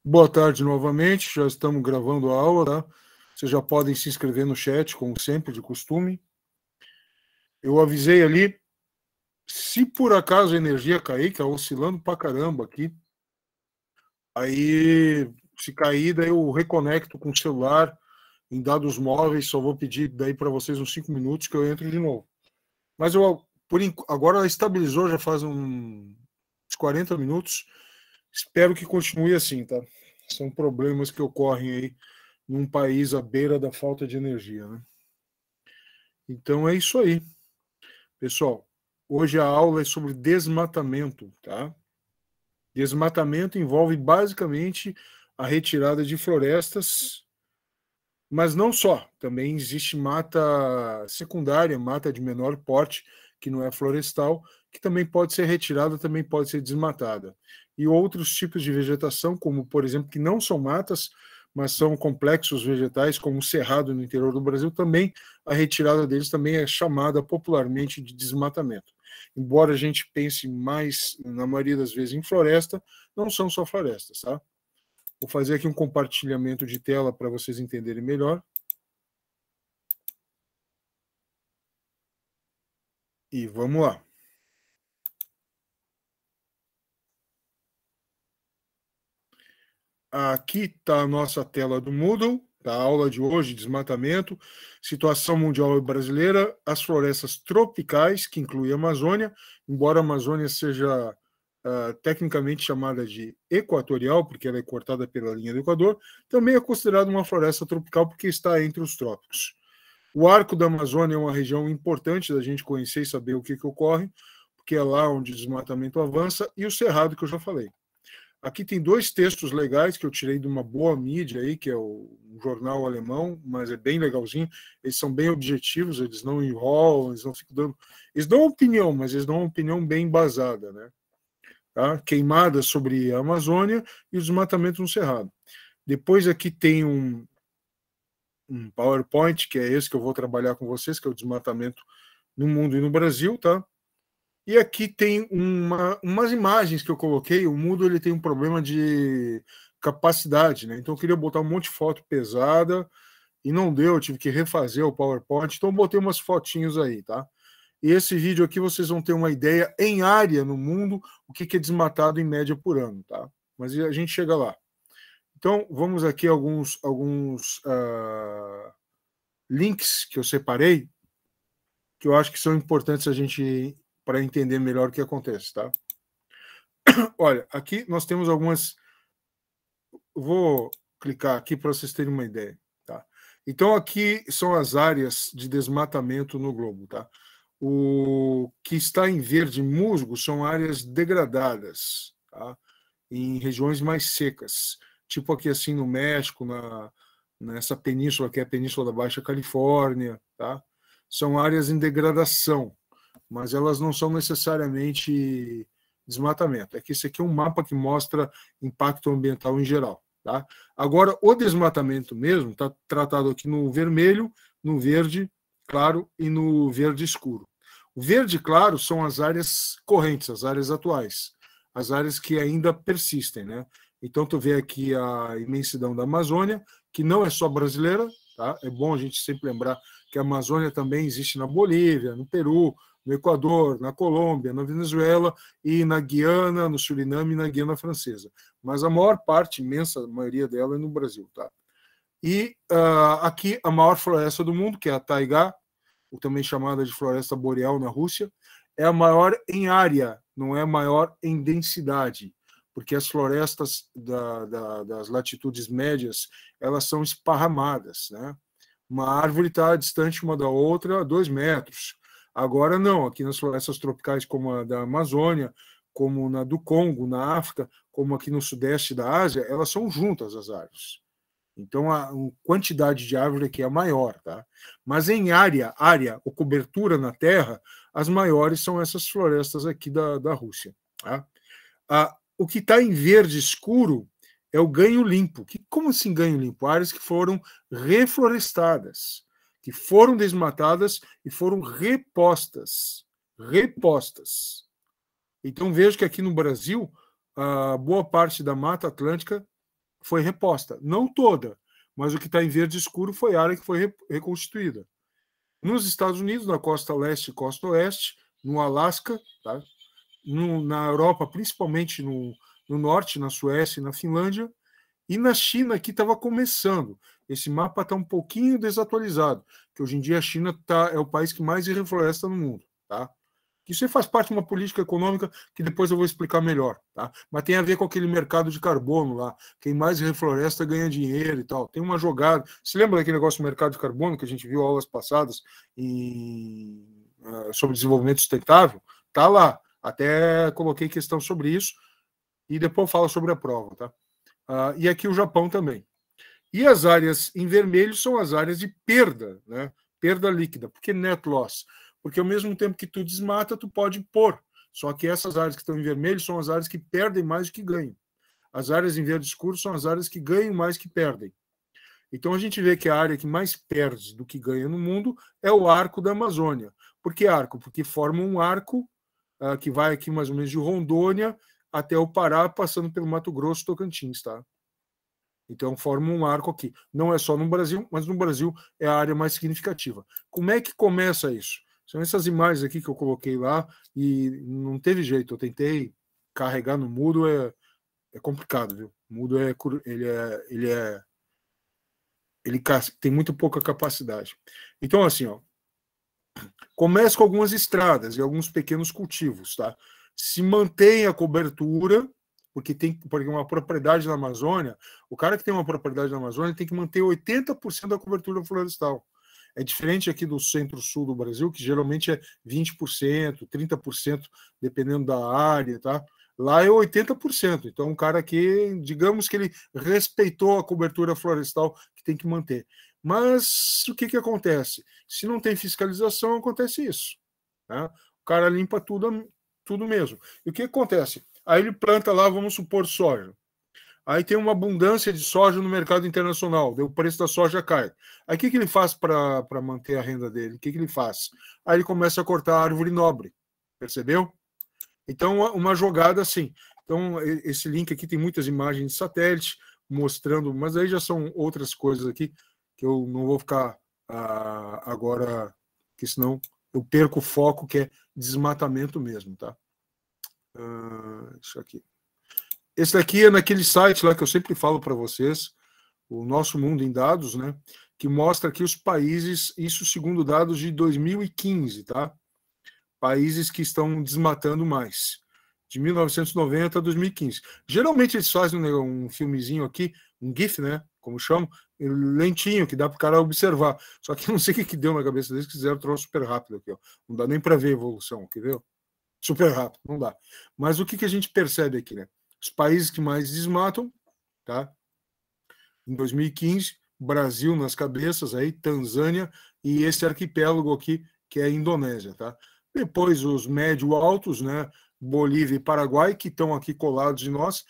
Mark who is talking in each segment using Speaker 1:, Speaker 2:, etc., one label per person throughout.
Speaker 1: Boa tarde novamente, já estamos gravando a aula, tá? Vocês já podem se inscrever no chat, como sempre, de costume. Eu avisei ali, se por acaso a energia cair, que está oscilando pra caramba aqui, aí se cair, daí eu reconecto com o celular em dados móveis, só vou pedir daí para vocês uns 5 minutos que eu entro de novo. Mas agora estabilizou, já faz uns 40 minutos, espero que continue assim, tá? São problemas que ocorrem aí num país à beira da falta de energia, né? Então é isso aí. Pessoal, hoje a aula é sobre desmatamento, tá? Desmatamento envolve basicamente a retirada de florestas, mas não só. Também existe mata secundária, mata de menor porte, que não é florestal, que também pode ser retirada, também pode ser desmatada. E outros tipos de vegetação, como, por exemplo, que não são matas, mas são complexos vegetais, como o cerrado no interior do Brasil, também a retirada deles também é chamada popularmente de desmatamento. Embora a gente pense mais, na maioria das vezes, em floresta, não são só florestas, tá? Vou fazer aqui um compartilhamento de tela para vocês entenderem melhor. E vamos lá. Aqui está a nossa tela do Moodle, da aula de hoje, desmatamento, situação mundial e brasileira, as florestas tropicais, que inclui a Amazônia, embora a Amazônia seja tecnicamente chamada de equatorial, porque ela é cortada pela linha do Equador, também é considerada uma floresta tropical porque está entre os trópicos. O Arco da Amazônia é uma região importante da gente conhecer e saber o que ocorre, porque é lá onde o desmatamento avança, e o Cerrado, que eu já falei. Aqui tem 2 textos legais que eu tirei de uma boa mídia aí, que é um jornal alemão, mas é bem legalzinho. Eles são bem objetivos, eles não enrolam, eles não ficam dando. Eles dão opinião, mas eles dão uma opinião bem embasada, né? Tá? Queimadas sobre a Amazônia e o desmatamento no Cerrado. Depois aqui tem um PowerPoint, que é esse que eu vou trabalhar com vocês, que é o desmatamento no mundo e no Brasil, tá? E aqui tem umas imagens que eu coloquei. O Moodle ele tem um problema de capacidade, né? Então eu queria botar um monte de foto pesada e não deu, eu tive que refazer o PowerPoint, então eu botei umas fotinhos aí, tá? E esse vídeo aqui vocês vão ter uma ideia em área no mundo, o que é desmatado em média por ano, tá? Mas a gente chega lá. Então vamos aqui alguns links que eu separei, que eu acho que são importantes a gente para entender melhor o que acontece, tá? Olha, aqui nós temos algumas. Vou clicar aqui para vocês terem uma ideia, tá? Então aqui são as áreas de desmatamento no globo, tá? O que está em verde musgo são áreas degradadas, tá? Em regiões mais secas, tipo aqui assim no México, nessa península que é a Península da Baixa Califórnia, tá? São áreas em degradação, mas elas não são necessariamente desmatamento. É que esse aqui é um mapa que mostra impacto ambiental em geral, tá? Agora, o desmatamento mesmo está tratado aqui no vermelho, no verde claro e no verde escuro. O verde claro são as áreas correntes, as áreas atuais, as áreas que ainda persistem, né? Então, tu vê aqui a imensidão da Amazônia, que não é só brasileira, tá? É bom a gente sempre lembrar que a Amazônia também existe na Bolívia, no Peru, no Equador, na Colômbia, na Venezuela e na Guiana, no Suriname e na Guiana Francesa. Mas a maior parte, imensa maioria dela é no Brasil, tá? E aqui a maior floresta do mundo, que é a taigá, ou também chamada de floresta boreal na Rússia, é a maior em área, não é a maior em densidade, porque as florestas das latitudes médias elas são esparramadas, né? Uma árvore está distante uma da outra a 2 metros. Agora não, aqui nas florestas tropicais como a da Amazônia, como na do Congo, na África, como aqui no sudeste da Ásia, elas são juntas as árvores. Então a quantidade de árvore aqui é maior, tá? Mas em área ou cobertura na terra, as maiores são essas florestas aqui da Rússia, tá? O que está em verde escuro é o ganho limpo. Como assim ganho limpo? Áreas que foram reflorestadas, que foram desmatadas e foram repostas. Repostas. Então vejo que aqui no Brasil, a boa parte da Mata Atlântica foi reposta. Não toda, mas o que está em verde escuro foi a área que foi reconstituída. Nos Estados Unidos, na costa leste e costa oeste, no Alasca, tá? Na Europa, principalmente no norte, na Suécia e na Finlândia, e na China, aqui estava começando. Esse mapa está um pouquinho desatualizado, que hoje em dia a China é o país que mais refloresta no mundo. Tá? Isso faz parte de uma política econômica que depois eu vou explicar melhor. Tá? Mas tem a ver com aquele mercado de carbono lá. Quem mais refloresta ganha dinheiro e tal. Tem uma jogada. Se lembra daquele negócio do mercado de carbono que a gente viu aulas passadas sobre desenvolvimento sustentável? Está lá. Até coloquei questão sobre isso e depois eu falo sobre a prova. Tá? E aqui o Japão também. E as áreas em vermelho são as áreas de perda, né? Perda líquida. Por que net loss? Porque ao mesmo tempo que tu desmata, tu pode pôr. Só que essas áreas que estão em vermelho são as áreas que perdem mais do que ganham. As áreas em verde escuro são as áreas que ganham mais que perdem. Então a gente vê que a área que mais perde do que ganha no mundo é o arco da Amazônia. Por que arco? Porque forma um arco que vai aqui mais ou menos de Rondônia até o Pará, passando pelo Mato Grosso, Tocantins, tá? Então forma um arco aqui. Não é só no Brasil, mas no Brasil é a área mais significativa. Como é que começa isso? São essas imagens aqui que eu coloquei lá e não teve jeito. Eu tentei carregar no mudo, é complicado, viu? O mudo ele tem muito pouca capacidade. Então assim, ó, começa com algumas estradas e alguns pequenos cultivos, tá? Se mantém a cobertura, porque uma propriedade na Amazônia, o cara que tem uma propriedade na Amazônia tem que manter 80% da cobertura florestal. É diferente aqui do centro-sul do Brasil, que geralmente é 20%, 30%, dependendo da área, tá? Lá é 80%. Então, o cara aqui, digamos que ele respeitou a cobertura florestal que tem que manter. Mas o que acontece? Se não tem fiscalização, acontece isso. Né? O cara limpa tudo mesmo. E o que acontece? Aí ele planta lá, vamos supor, soja. Aí tem uma abundância de soja no mercado internacional, o preço da soja cai. Aí o que ele faz para manter a renda dele? O que ele faz? Aí ele começa a cortar a árvore nobre. Percebeu? Então, uma jogada assim. Então, esse link aqui tem muitas imagens de satélite mostrando, mas aí já são outras coisas aqui que eu não vou ficar agora, porque senão eu perco o foco, que é desmatamento mesmo, tá? Isso aqui. Esse daqui é naquele site lá que eu sempre falo para vocês, o Nosso Mundo em Dados, né? Que mostra aqui os países, isso segundo dados de 2015, tá? Países que estão desmatando mais, de 1990 a 2015. Geralmente eles fazem um filmezinho aqui, um GIF, né? Como chamam, lentinho, que dá para o cara observar. Só que eu não sei o que deu na cabeça deles, que fizeram um troço super rápido aqui, ó. Não dá nem para ver a evolução, quer ver? Super rápido, não dá. Mas o que a gente percebe aqui, né? Os países que mais desmatam, tá? Em 2015, Brasil nas cabeças, aí Tanzânia e esse arquipélago aqui, que é a Indonésia, tá? Depois os médio-altos, né? Bolívia e Paraguai, que estão aqui colados de nós.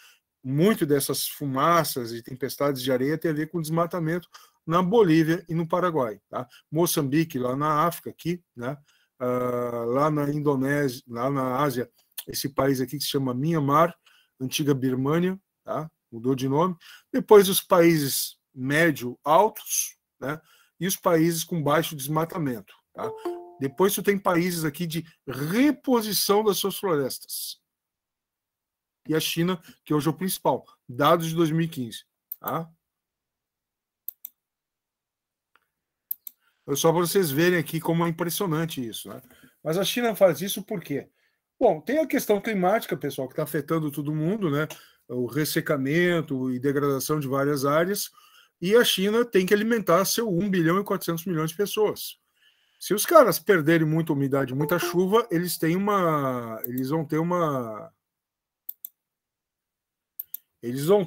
Speaker 1: Muito dessas fumaças e tempestades de areia tem a ver com desmatamento na Bolívia e no Paraguai, tá? Moçambique, lá na África, aqui, né? Lá na Indonésia, lá na Ásia, esse país aqui que se chama Myanmar, antiga Birmânia, tá? Mudou de nome. Depois os países médio-altos, né? E os países com baixo desmatamento, tá? Depois tu tem países aqui de reposição das suas florestas. E a China, que hoje é o principal, dados de 2015, tá? Só para vocês verem aqui como é impressionante isso, né? Mas a China faz isso por quê? Bom, tem a questão climática, pessoal, que está afetando todo mundo, né? O ressecamento e degradação de várias áreas, e a China tem que alimentar seu 1 bilhão e 400 milhões de pessoas. Se os caras perderem muita umidade, muita chuva, eles vão ter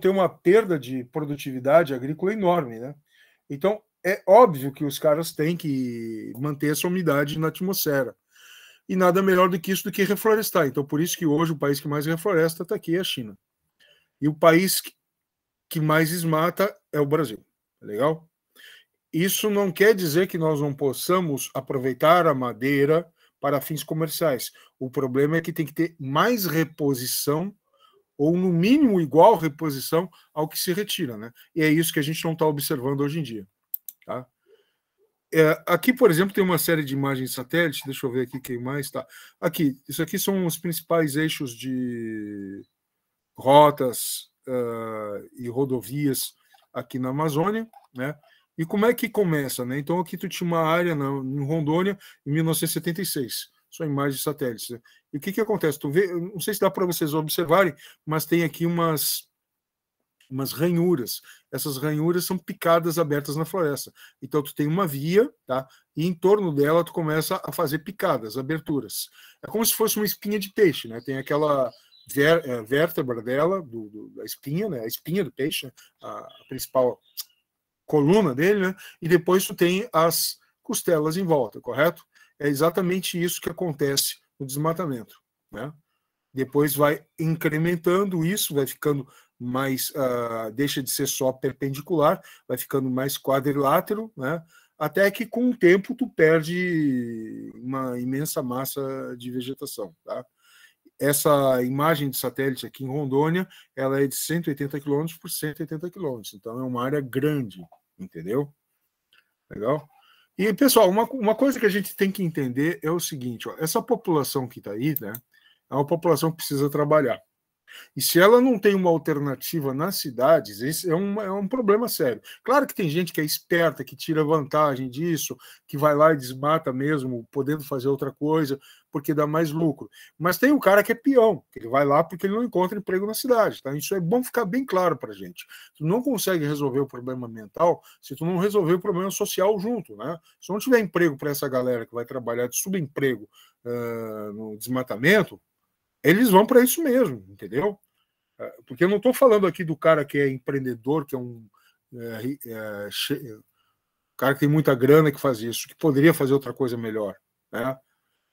Speaker 1: uma perda de produtividade agrícola enorme, né? Então, é óbvio que os caras têm que manter essa umidade na atmosfera. E nada melhor do que isso do que reflorestar. Então, por isso que hoje o país que mais refloresta está aqui, é a China. E o país que mais desmata é o Brasil. Legal? Isso não quer dizer que nós não possamos aproveitar a madeira para fins comerciais. O problema é que tem que ter mais reposição ou no mínimo igual reposição ao que se retira, né? E é isso que a gente não está observando hoje em dia. Tá? Aqui, por exemplo, tem uma série de imagens de satélite, deixa eu ver aqui quem mais está. Aqui, isso aqui são os principais eixos de rotas e rodovias aqui na Amazônia, né? E como é que começa, né? Então aqui tu tinha uma área em Rondônia em 1976, são imagens de satélites. Né? E o que acontece? Tu vê, não sei se dá para vocês observarem, mas tem aqui umas ranhuras. Essas ranhuras são picadas abertas na floresta. Então tu tem uma via, tá? E em torno dela tu começa a fazer picadas, aberturas. É como se fosse uma espinha de peixe, né? Tem aquela vértebra dela, da espinha, né? A espinha do peixe, a principal coluna dele, né? E depois tu tem as costelas em volta, correto? É exatamente isso que acontece no desmatamento, né? Depois vai incrementando isso, vai ficando mais, deixa de ser só perpendicular, vai ficando mais quadrilátero, né? Até que com o tempo tu perde uma imensa massa de vegetação, tá? Essa imagem de satélite aqui em Rondônia, ela é de 180 quilômetros por 180 quilômetros, então é uma área grande, entendeu? Legal? E, pessoal, uma coisa que a gente tem que entender é o seguinte, ó, essa população que está aí, né, é uma população que precisa trabalhar. E se ela não tem uma alternativa nas cidades, esse é um problema sério. Claro que tem gente que é esperta, que tira vantagem disso, que vai lá e desmata mesmo, podendo fazer outra coisa, porque dá mais lucro. Mas tem o cara que é peão, que ele vai lá porque ele não encontra emprego na cidade. Tá? Isso é bom ficar bem claro para a gente. Tu não consegue resolver o problema ambiental se tu não resolver o problema social junto. Né? Se não tiver emprego para essa galera que vai trabalhar de subemprego no desmatamento, eles vão para isso mesmo, entendeu? Porque eu não estou falando aqui do cara que é empreendedor, que é um cara que tem muita grana que faz isso, que poderia fazer outra coisa melhor. Né?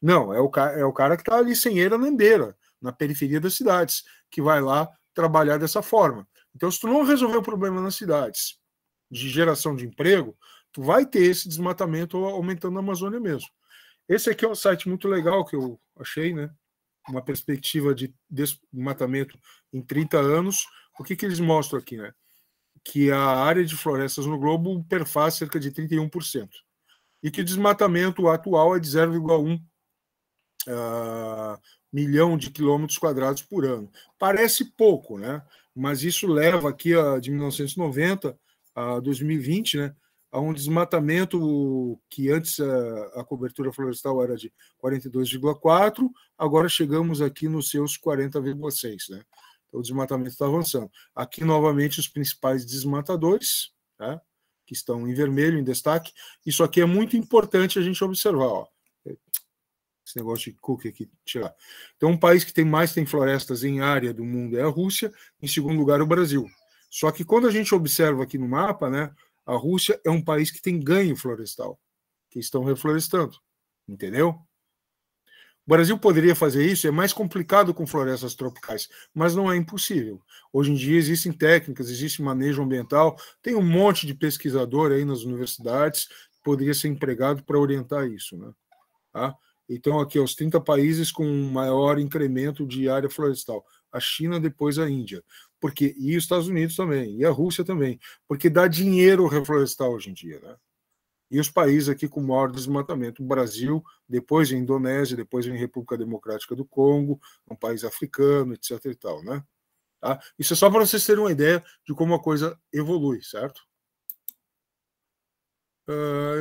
Speaker 1: Não, é o cara que está ali sem eira nem beira, na periferia das cidades, que vai lá trabalhar dessa forma. Então, se tu não resolver o problema nas cidades de geração de emprego, tu vai ter esse desmatamento aumentando na Amazônia mesmo. Esse aqui é um site muito legal que eu achei, né? Uma perspectiva de desmatamento em 30 anos. O que eles mostram aqui? Né? Que a área de florestas no globo perfaz cerca de 31%. E que o desmatamento atual é de 0,1 milhão de quilômetros quadrados por ano. Parece pouco, né? Mas isso leva aqui de 1990 a 2020, né? A um desmatamento que antes a cobertura florestal era de 42,4, agora chegamos aqui nos seus 40,6, né? Então, o desmatamento está avançando. Aqui, novamente, os principais desmatadores, né? Que estão em vermelho, em destaque. Isso aqui é muito importante a gente observar, ó. Esse negócio de cookie aqui, tirar. Então, um país que tem florestas em área do mundo é a Rússia, em segundo lugar o Brasil. Só que quando a gente observa aqui no mapa, né, a Rússia é um país que tem ganho florestal, que estão reflorestando, entendeu? O Brasil poderia fazer isso, é mais complicado com florestas tropicais, mas não é impossível. Hoje em dia existem técnicas, existe manejo ambiental, tem um monte de pesquisador aí nas universidades que poderia ser empregado para orientar isso, né? Tá? Então, aqui, os 30 países com maior incremento de área florestal. A China, depois a Índia. E os Estados Unidos também, e a Rússia também. Porque dá dinheiro reflorestar hoje em dia. Né? E os países aqui com maior desmatamento. O Brasil, depois a Indonésia, depois a República Democrática do Congo, um país africano, etc. e tal, né? Tá? Isso é só para vocês terem uma ideia de como a coisa evolui, certo?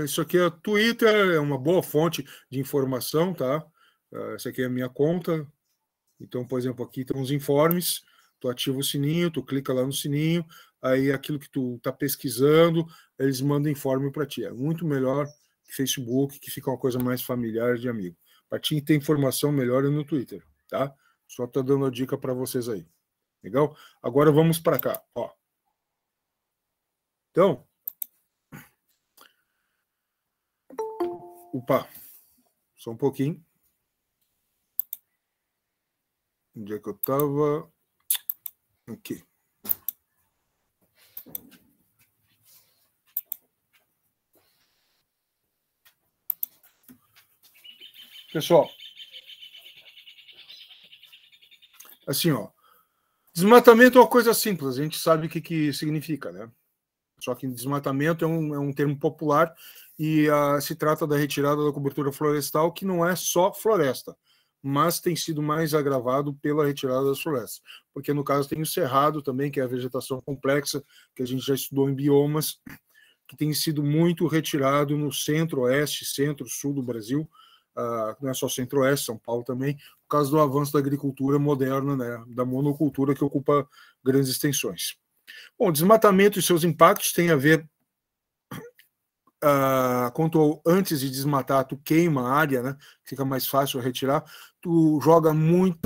Speaker 1: Isso aqui é Twitter, é uma boa fonte de informação, tá? Essa aqui é a minha conta. Então, por exemplo, aqui tem uns informes, tu ativa o sininho, tu clica lá no sininho, aí aquilo que tu está pesquisando, eles mandam informe para ti. É muito melhor que Facebook, que fica uma coisa mais familiar de amigo. Para ti ter informação melhor é no Twitter, tá? Só tô dando a dica para vocês aí. Legal? Agora vamos para cá, ó. Então, só um pouquinho. Onde é que eu estava? Aqui. Pessoal, assim, ó, Desmatamento é uma coisa simples, a gente sabe o que significa, né? Só que desmatamento é um termo popular e se trata da retirada da cobertura florestal, que não é só floresta, mas tem sido mais agravado pela retirada das florestas. Porque, no caso, tem o cerrado também, que é a vegetação complexa, que a gente já estudou em biomas, que tem sido muito retirado no centro-oeste, centro-sul do Brasil, não é só centro-oeste, São Paulo também, por causa do avanço da agricultura moderna, né, da monocultura que ocupa grandes extensões. Bom, desmatamento e seus impactos têm a ver quanto antes de desmatar, tu queima a área, né, fica mais fácil retirar, tu joga muitos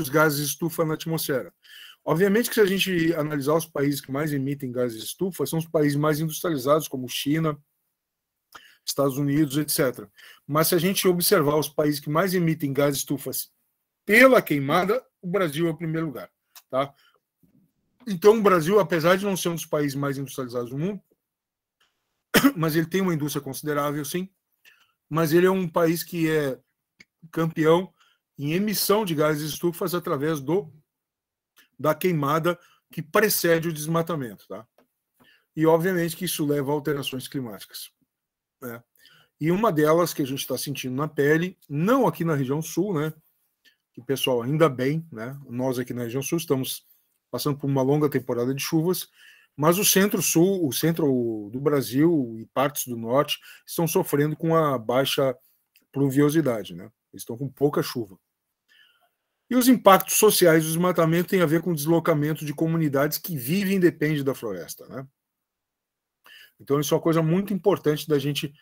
Speaker 1: gases de estufa na atmosfera. Obviamente que se a gente analisar os países que mais emitem gases de estufa, são os países mais industrializados, como China, Estados Unidos, etc. Mas se a gente observar os países que mais emitem gases de estufa pela queimada, o Brasil é o primeiro lugar. Tá? Então, o Brasil, apesar de não ser um dos países mais industrializados do mundo, mas ele tem uma indústria considerável, sim, mas ele é um país que é campeão em emissão de gases de estufas através da queimada que precede o desmatamento. Tá? E, obviamente, que isso leva a alterações climáticas. Né? E uma delas que a gente está sentindo na pele, não aqui na região sul, né? Que, pessoal, ainda bem, né? Nós aqui na região sul estamos passando por uma longa temporada de chuvas, mas o centro-sul, o centro do Brasil e partes do norte estão sofrendo com a baixa pluviosidade, né? Eles estão com pouca chuva. E os impactos sociais do desmatamento têm a ver com o deslocamento de comunidades que vivem e dependem da floresta, né? Então, isso é uma coisa muito importante da gente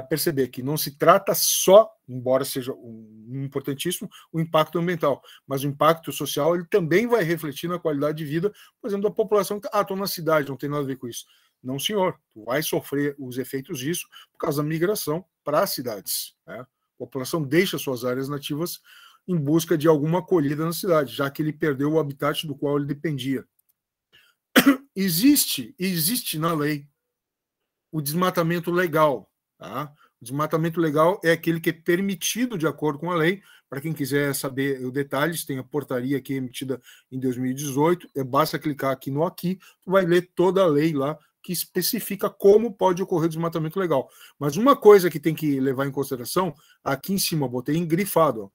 Speaker 1: perceber, que não se trata só, embora seja importantíssimo, o impacto ambiental, mas o impacto social ele também vai refletir na qualidade de vida, por exemplo, da população que estou na cidade, não tem nada a ver com isso. Não, senhor, tu vai sofrer os efeitos disso por causa da migração para as cidades. Né? A população deixa suas áreas nativas em busca de alguma acolhida na cidade, já que ele perdeu o habitat do qual ele dependia. Existe na lei o desmatamento legal. Tá? O desmatamento legal é aquele que é permitido de acordo com a lei. Para quem quiser saber os detalhes, tem a portaria aqui emitida em 2018. Basta clicar aqui no aqui, tu vai ler toda a lei lá que especifica como pode ocorrer o desmatamento legal. Mas uma coisa que tem que levar em consideração, aqui em cima, botei engrifado, ó,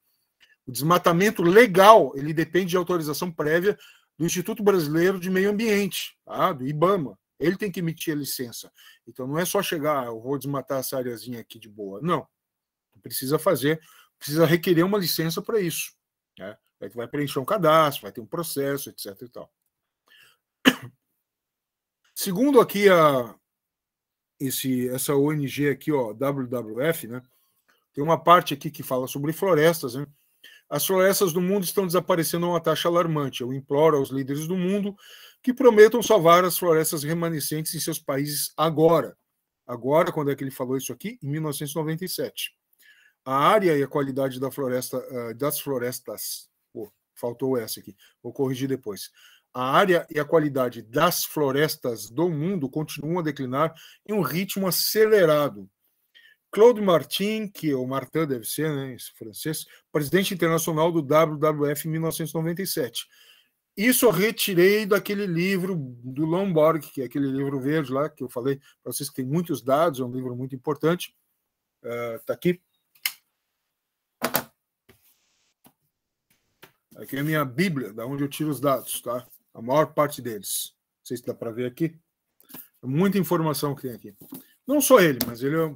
Speaker 1: o desmatamento legal, ele depende de autorização prévia do Instituto Brasileiro de Meio Ambiente, tá? Do IBAMA. Ele tem que emitir a licença. Então não é só chegar, eu vou desmatar essa areazinha aqui de boa. Não. Precisa requerer uma licença para isso. Né? Aí tu vai preencher um cadastro, vai ter um processo, etc. E tal. Segundo aqui essa ONG aqui, ó, WWF, né? Tem uma parte aqui que fala sobre florestas, né? As florestas do mundo estão desaparecendo a uma taxa alarmante. Eu imploro aos líderes do mundo que prometam salvar as florestas remanescentes em seus países agora. Agora, quando é que ele falou isso aqui? Em 1997. A área e a qualidade das florestas... faltou essa aqui, vou corrigir depois. A área e a qualidade das florestas do mundo continuam a declinar em um ritmo acelerado. Claude Martin, que o Martin deve ser, né, esse francês, presidente internacional do WWF em 1997. Isso eu retirei daquele livro do Lomborg, que é aquele livro verde lá, que eu falei para vocês que tem muitos dados, é um livro muito importante. Está aqui. Aqui é a minha Bíblia, da onde eu tiro os dados, tá? A maior parte deles. Não sei se dá para ver aqui. É muita informação que tem aqui. Não só ele, mas ele é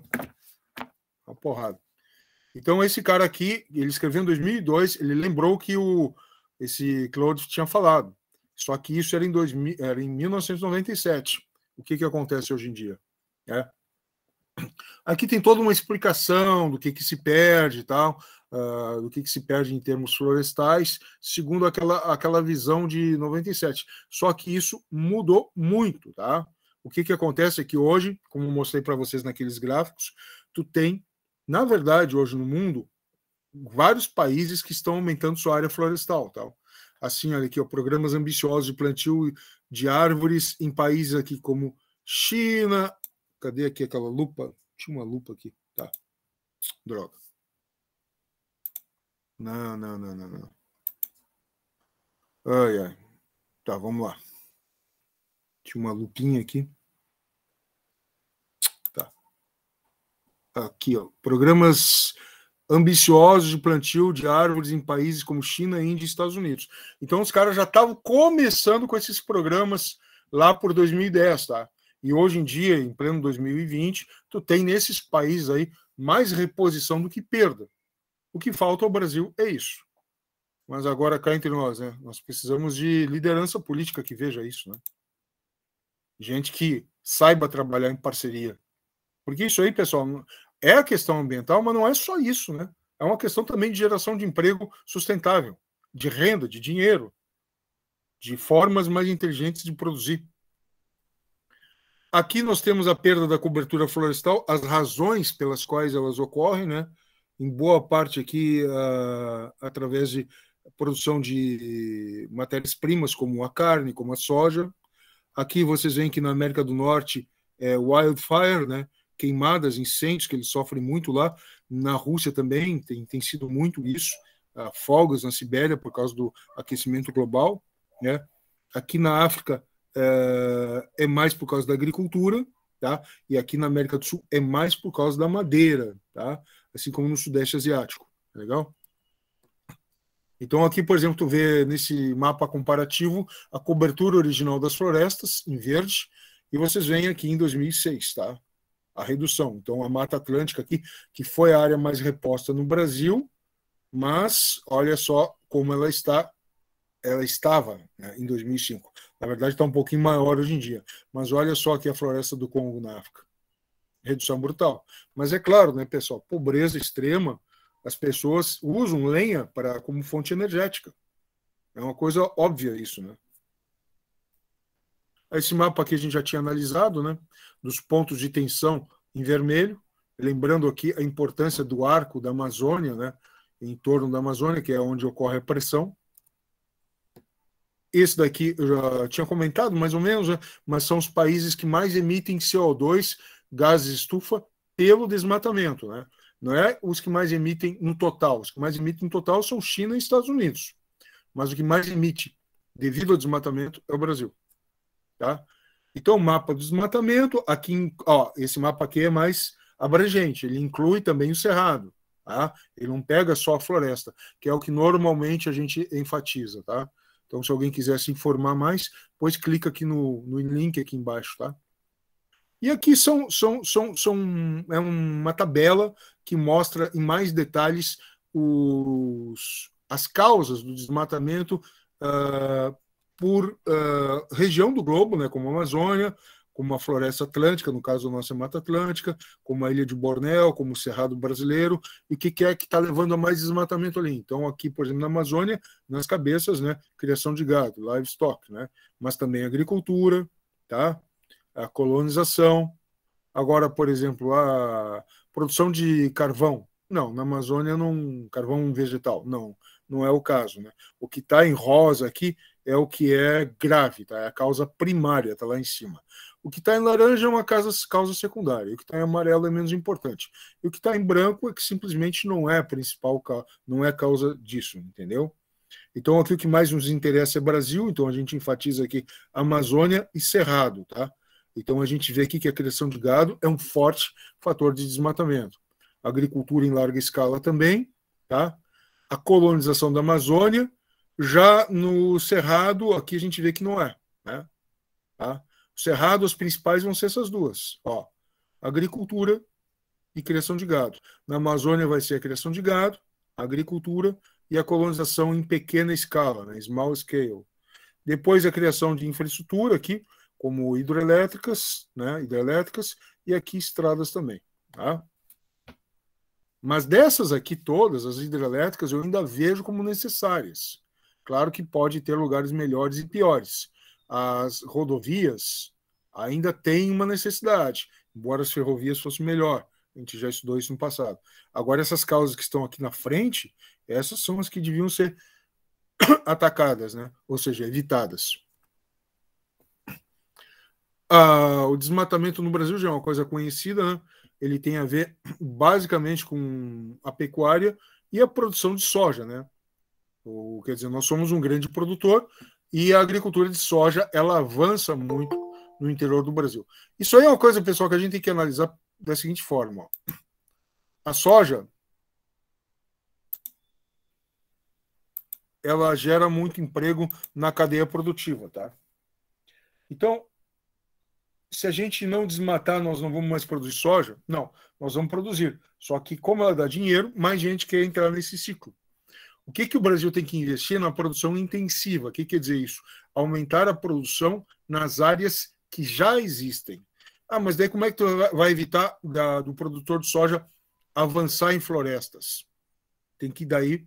Speaker 1: uma porrada. Então, esse cara aqui, ele escreveu em 2002, ele lembrou que esse Claude tinha falado. Só que isso era em 1997. O que acontece hoje em dia? Aqui tem toda uma explicação do que se perde e tal, do que se perde em termos florestais, segundo aquela visão de 97. Só que isso mudou muito. Tá? O que acontece é que hoje, como eu mostrei para vocês naqueles gráficos, tu tem, na verdade, hoje no mundo, vários países que estão aumentando sua área florestal. Tá? Assim, olha aqui, ó, programas ambiciosos de plantio de árvores em países aqui como China. Cadê aqui aquela lupa? Tinha uma lupa aqui. Tá. Droga. Não. Ai, ai. Tá, vamos lá. Tinha uma lupinha aqui. Tá. Aqui, ó. Programas ambiciosos de plantio de árvores em países como China, Índia e Estados Unidos. Então, os caras já estavam começando com esses programas lá por 2010, tá? E hoje em dia, em pleno 2020, tu tem nesses países aí mais reposição do que perda. O que falta ao Brasil é isso. Mas agora cá entre nós, né? Nós precisamos de liderança política que veja isso, né? Gente que saiba trabalhar em parceria. Porque isso aí, pessoal, é a questão ambiental, mas não é só isso, né? É uma questão também de geração de emprego sustentável, de renda, de dinheiro, de formas mais inteligentes de produzir. Aqui nós temos a perda da cobertura florestal, as razões pelas quais elas ocorrem, né? Em boa parte aqui, através de produção de matérias-primas, como a carne, como a soja. Aqui vocês veem que na América do Norte é wildfire, né? Queimadas, incêndios, que eles sofrem muito lá. Na Rússia também tem sido muito isso. Folgas na Sibéria por causa do aquecimento global, né? Aqui na África é mais por causa da agricultura, tá? E aqui na América do Sul é mais por causa da madeira, tá? Assim como no Sudeste Asiático. Legal? Então, aqui, por exemplo, tu vê nesse mapa comparativo a cobertura original das florestas, em verde, e vocês veem aqui em 2006, tá? A redução. Então, a Mata Atlântica aqui, que foi a área mais reposta no Brasil, mas olha só como ela estava, né, em 2005. Na verdade, está um pouquinho maior hoje em dia. Mas olha só aqui a floresta do Congo na África. Redução brutal. Mas é claro, né, pessoal, pobreza extrema, as pessoas usam lenha como fonte energética. É uma coisa óbvia isso, né? Esse mapa aqui a gente já tinha analisado, né? Dos pontos de tensão em vermelho, lembrando aqui a importância do arco da Amazônia, né? Em torno da Amazônia, que é onde ocorre a pressão. Esse daqui eu já tinha comentado, mais ou menos, né? Mas são os países que mais emitem CO2, gases estufa, pelo desmatamento, né? Não é os que mais emitem no total. Os que mais emitem no total são China e Estados Unidos. Mas o que mais emite devido ao desmatamento é o Brasil. Tá? Então, o mapa do desmatamento, aqui, ó, esse mapa aqui é mais abrangente, ele inclui também o cerrado. Tá? Ele não pega só a floresta, que é o que normalmente a gente enfatiza. Tá? Então, se alguém quiser se informar mais, depois clica aqui no link aqui embaixo. Tá? E aqui é uma tabela que mostra em mais detalhes as causas do desmatamento por região do globo, né, como a Amazônia, como a Floresta Atlântica, no caso da nossa Mata Atlântica, como a Ilha de Bornéu, como o Cerrado Brasileiro, e o que é que está levando a mais desmatamento ali. Então, aqui, por exemplo, na Amazônia, nas cabeças, né, criação de gado, livestock, né, mas também agricultura, tá? A colonização. Agora, por exemplo, a produção de carvão. Não, na Amazônia não, carvão vegetal, não é o caso, né? O que está em rosa aqui é o que é grave, tá? É a causa primária, está lá em cima. O que está em laranja é uma causa secundária. O que está em amarelo é menos importante. E o que está em branco é que simplesmente não é a principal, não é causa disso, entendeu? Então, aqui o que mais nos interessa é Brasil, então a gente enfatiza aqui Amazônia e Cerrado, tá? Então, a gente vê aqui que a criação de gado é um forte fator de desmatamento. A agricultura em larga escala também, tá? A colonização da Amazônia, já no Cerrado, aqui a gente vê que não é, né? Tá? O Cerrado, as principais vão ser essas duas, ó, agricultura e criação de gado. Na Amazônia vai ser a criação de gado, a agricultura e a colonização em pequena escala, né? Small scale. Depois a criação de infraestrutura aqui, como hidrelétricas, né? Hidrelétricas, e aqui estradas também, tá? Mas dessas aqui todas, as hidrelétricas, eu ainda vejo como necessárias. Claro que pode ter lugares melhores e piores. As rodovias ainda têm uma necessidade, embora as ferrovias fossem melhor. A gente já estudou isso no passado. Agora, essas causas que estão aqui na frente, essas são as que deviam ser atacadas, né? Ou seja, evitadas. O desmatamento no Brasil já é uma coisa conhecida, né? Ele tem a ver basicamente com a pecuária e a produção de soja, né? Quer dizer, nós somos um grande produtor e a agricultura de soja ela avança muito no interior do Brasil. Isso aí é uma coisa, pessoal, que a gente tem que analisar da seguinte forma. Ó. A soja ela gera muito emprego na cadeia produtiva, tá? Então, se a gente não desmatar, nós não vamos mais produzir soja? Não, nós vamos produzir. Só que, como ela dá dinheiro, mais gente quer entrar nesse ciclo. O que o Brasil tem que investir na produção intensiva? O que quer dizer isso? Aumentar a produção nas áreas que já existem. Ah, mas daí como é que tu vai evitar do produtor de soja avançar em florestas? Tem que daí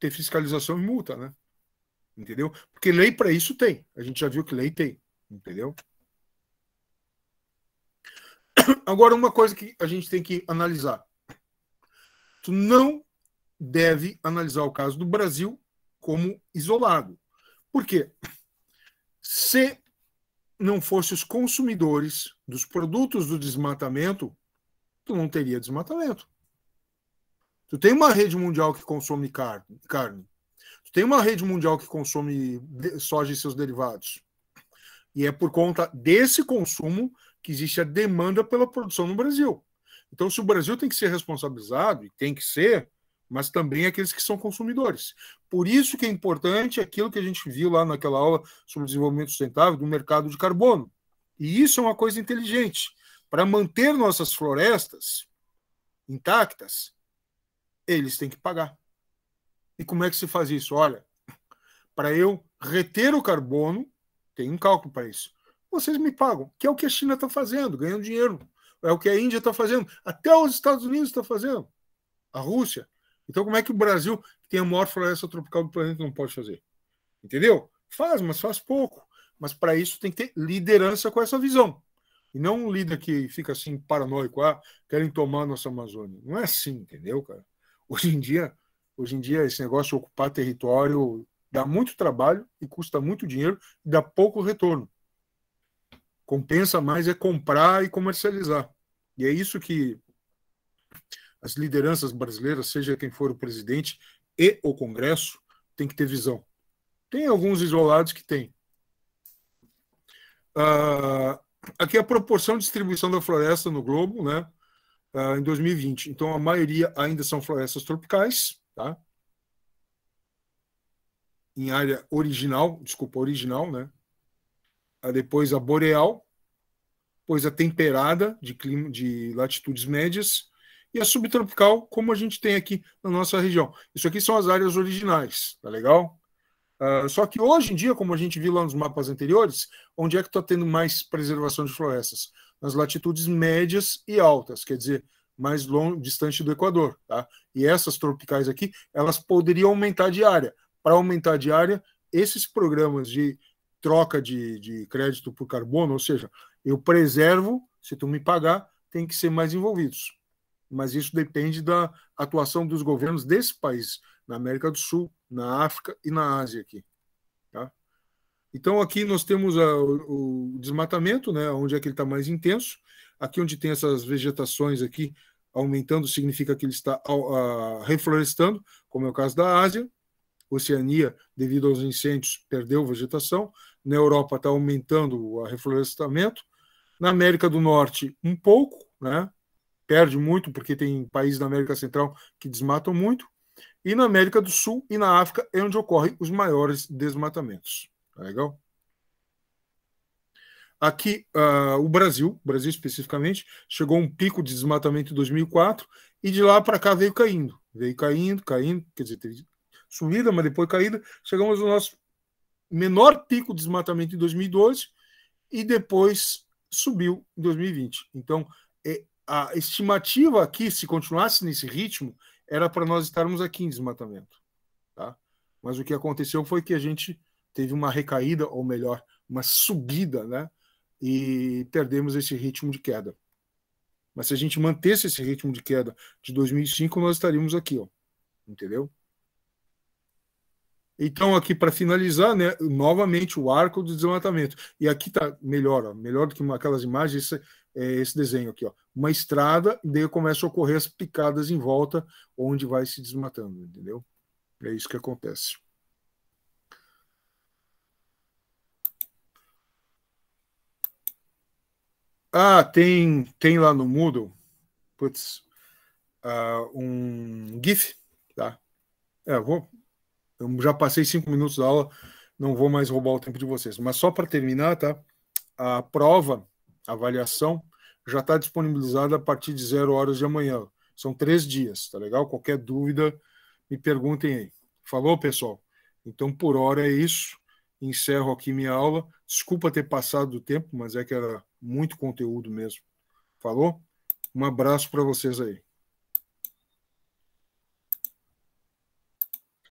Speaker 1: ter fiscalização e multa, né? Entendeu? Porque lei para isso tem. A gente já viu que lei tem. Entendeu? Agora, uma coisa que a gente tem que analisar. Tu não deve analisar o caso do Brasil como isolado. Por quê? Se não fosse os consumidores dos produtos do desmatamento, tu não teria desmatamento. Tu tem uma rede mundial que consome carne. Tu tem uma rede mundial que consome soja e seus derivados. E é por conta desse consumo que existe a demanda pela produção no Brasil. Então, se o Brasil tem que ser responsabilizado, e tem que ser, mas também aqueles que são consumidores. Por isso que é importante aquilo que a gente viu lá naquela aula sobre desenvolvimento sustentável do mercado de carbono. E isso é uma coisa inteligente. Para manter nossas florestas intactas, eles têm que pagar. E como é que se faz isso? Olha, para eu reter o carbono, tem um cálculo para isso. Vocês me pagam, que é o que a China está fazendo, ganhando dinheiro. É o que a Índia está fazendo. Até os Estados Unidos estão fazendo. A Rússia. Então, como é que o Brasil, que tem a maior floresta tropical do planeta, não pode fazer? Entendeu? Faz, mas faz pouco. Mas para isso tem que ter liderança com essa visão. E não um líder que fica assim paranoico, querem tomar a nossa Amazônia. Não é assim, entendeu, cara? Hoje em dia, esse negócio de ocupar território dá muito trabalho e custa muito dinheiro e dá pouco retorno. Compensa mais é comprar e comercializar. E é isso que as lideranças brasileiras, seja quem for o presidente e o Congresso, tem que ter visão. Tem alguns isolados que tem. Aqui é a proporção de distribuição da floresta no globo, né, em 2020. Então, a maioria ainda são florestas tropicais, tá? Em área original, né? Depois a boreal, depois a temperada, de latitudes médias, e a subtropical, como a gente tem aqui na nossa região. Isso aqui são as áreas originais, tá legal? Só que hoje em dia, como a gente viu lá nos mapas anteriores, onde é que está tendo mais preservação de florestas? Nas latitudes médias e altas, quer dizer, mais longe, distante do Equador. Tá? E essas tropicais aqui, elas poderiam aumentar de área. Para aumentar de área, esses programas de troca de crédito por carbono, ou seja, eu preservo, se tu me pagar, tem que ser mais envolvidos. Mas isso depende da atuação dos governos desse país, na América do Sul, na África e na Ásia aqui. Tá? Então aqui nós temos o desmatamento, né, onde é que ele está mais intenso. Aqui onde tem essas vegetações aqui aumentando, significa que ele está reflorestando, como é o caso da Ásia. Oceania, devido aos incêndios, perdeu vegetação. Na Europa está aumentando o reflorestamento. Na América do Norte, um pouco, né? Perde muito, porque tem países da América Central que desmatam muito. E na América do Sul e na África é onde ocorrem os maiores desmatamentos. Tá legal? Aqui, o Brasil especificamente, chegou a um pico de desmatamento em 2004 e de lá para cá veio caindo. Veio caindo, quer dizer, teve subida, mas depois caída. Chegamos ao nosso menor pico de desmatamento em 2012 e depois subiu em 2020. Então, a estimativa aqui, se continuasse nesse ritmo, era para nós estarmos aqui em desmatamento. Tá? Mas o que aconteceu foi que a gente teve uma recaída, ou melhor, uma subida, né? E perdemos esse ritmo de queda. Mas se a gente mantesse esse ritmo de queda de 2005, nós estaríamos aqui, ó. Entendeu? Então, aqui para finalizar, né, novamente o arco do desmatamento. E aqui está melhor, ó, melhor do que aquelas imagens, esse desenho aqui. Ó. Uma estrada, e daí começam a ocorrer as picadas em volta, onde vai se desmatando, entendeu? É isso que acontece. Ah, tem lá no Moodle, putz, um GIF, tá? Eu já passei 5 minutos da aula, não vou mais roubar o tempo de vocês. Mas só para terminar, tá? A prova, a avaliação, já está disponibilizada a partir de 0 horas de amanhã. São 3 dias, tá legal? Qualquer dúvida, me perguntem aí. Falou, pessoal? Então, por hora é isso. Encerro aqui minha aula. Desculpa ter passado do tempo, mas é que era muito conteúdo mesmo. Falou? Um abraço para vocês aí.